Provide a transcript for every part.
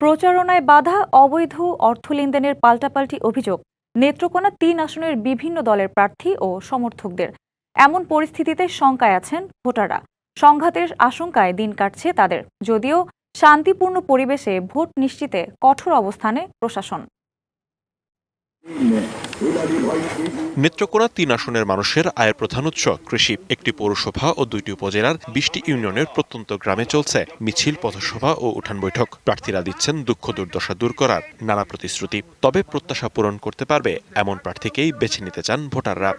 প্রচারণায় বাধা, অবৈধ অর্থ লেনদেনের পাল্টাপাল্টি অভিযোগ, নেত্রকোনা ৩ আসনের বিভিন্ন দলের প্রার্থী ও সমর্থকদের। এমন পরিস্থিতিতে শঙ্কায় আছেন ভোটাররা। সংঘাতের আশঙ্কায় দিন কাটছে তাদের, যদিও শান্তিপূর্ণ পরিবেশে ভোট নিশ্চিতে কঠোর অবস্থানে প্রশাসন। নেত্রকোনা ৩ আসনের মানুষের আয়ের প্রধান উৎস কৃষি। একটি পৌরসভা ও ২টি উপজেলার ২০টি ইউনিয়নের প্রত্যন্ত গ্রামে চলছে মিছিল, পথসভা ও উঠান বৈঠক। প্রার্থীরা দিচ্ছেন দুঃখ দুর্দশা দূর করার নানা প্রতিশ্রুতি। তবে প্রত্যাশা পূরণ করতে পারবে এমন প্রার্থীকেই বেছে নিতে চান ভোটাররা।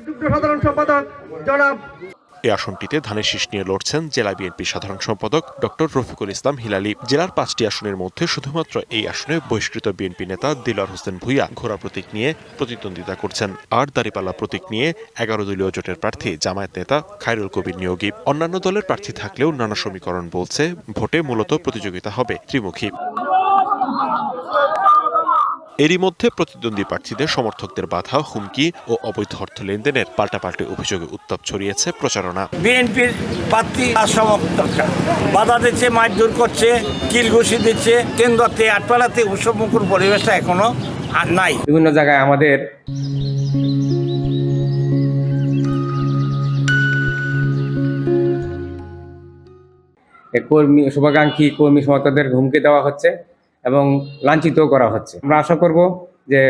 এই আসনটিতে ধানের শীষ নিয়ে লড়ছেন জেলা বিএনপির সাধারণ সম্পাদক ডক্টর রফিকুল ইসলাম হিলালী। জেলার ৫টি আসনের মধ্যে শুধুমাত্র এই আসনে বহিষ্কৃত বিএনপি নেতা দিলওয়ার হোসেন ভূঁইয়া ঘোড়া প্রতীক নিয়ে প্রতিদ্বন্দ্বিতা করছেন। আর দাঁড়িপাল্লা প্রতীক নিয়ে ১১ দলীয় জোটের প্রার্থী জামায়াত নেতা খায়রুল কবির নিয়োগী। অন্যান্য দলের প্রার্থী থাকলেও নানা সমীকরণ বলছে ভোটে মূলত প্রতিযোগিতা হবে ত্রিমুখী। এরই মধ্যে প্রতিদ্বন্দ্বী প্রার্থীদের সমর্থকদের বাধা, হুমকি ও অবৈধ অর্থ লেনদেনের পাল্টাপাল্টি অভিযোগে উত্তাপ ছড়িয়েছে প্রচারণা। বিএনপির প্রার্থী সমর্থকরা বাধা দিচ্ছে, মারধর করছে, কিল ঘুষি দিচ্ছে। কেন্দ্রতে আটপাড়াতে উৎসবমুখর পরিবেশটা এখনো আর নাই। বিভিন্ন জায়গায় আমাদের কর্মী, শুভাকাঙ্ক্ষী কর্মী সমর্থকদের হুমকি দেওয়া হচ্ছে এবং লাঞ্ছিত করা হচ্ছে। আমরা আশা করব যে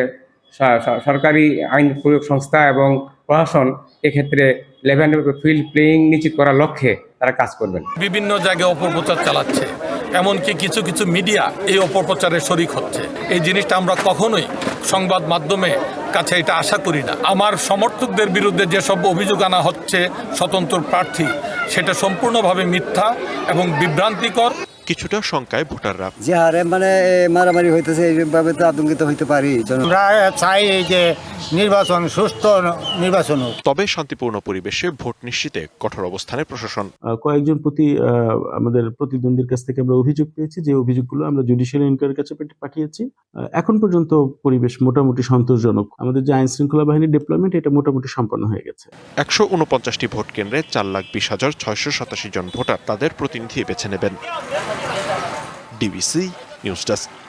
সরকারি আইন প্রয়োগ সংস্থা এবং প্রশাসন এক্ষেত্রে লেভেল ফিল্ড প্লেয়িং নিশ্চিত করার লক্ষ্যে তারা কাজ করবেন। বিভিন্ন জায়গায় অপপ্রচার চালাচ্ছে, এমনকি কিছু কিছু মিডিয়া এই অপপ্রচারে শরিক হচ্ছে। এই জিনিসটা আমরা কখনোই সংবাদ মাধ্যমে কাছে এটা আশা করি না। আমার সমর্থকদের বিরুদ্ধে যেসব অভিযোগ আনা হচ্ছে স্বতন্ত্র প্রার্থী, সেটা সম্পূর্ণভাবে মিথ্যা এবং বিভ্রান্তিকর। কিছুটা শঙ্কায় ভোটাররা। যে হারে মারামারি হইতেছে, এইভাবে তো আতঙ্কিত হইতে পারি। আমরা চাই এই যে নির্বাচন সুষ্ঠু নির্বাচন হোক। তবে শান্তিপূর্ণ পরিবেশে ভোট নিশ্চিতে কঠোর অবস্থানে প্রশাসন। কয়েকজন আমাদের প্রতিদ্বন্দ্বীর কাছ থেকে আমরা অভিযোগ পেয়েছি, যে অভিযোগগুলো আমরা জুডিশিয়াল ইনকোয়ারির কাছে পাঠিয়েছি। এখন পর্যন্ত পরিবেশ মোটামুটি সন্তোষজনক। আমাদের যে আইন শৃঙ্খলা বাহিনীর ডিপ্লয়মেন্ট, এটা মোটামুটি সম্পন্ন হয়ে গেছে। ১৪৯টি ভোট কেন্দ্রে ৪,২০,৬৮৭ জন ভোটার তাদের প্রতিনিধি বেছে নেবেন। DBC news desk.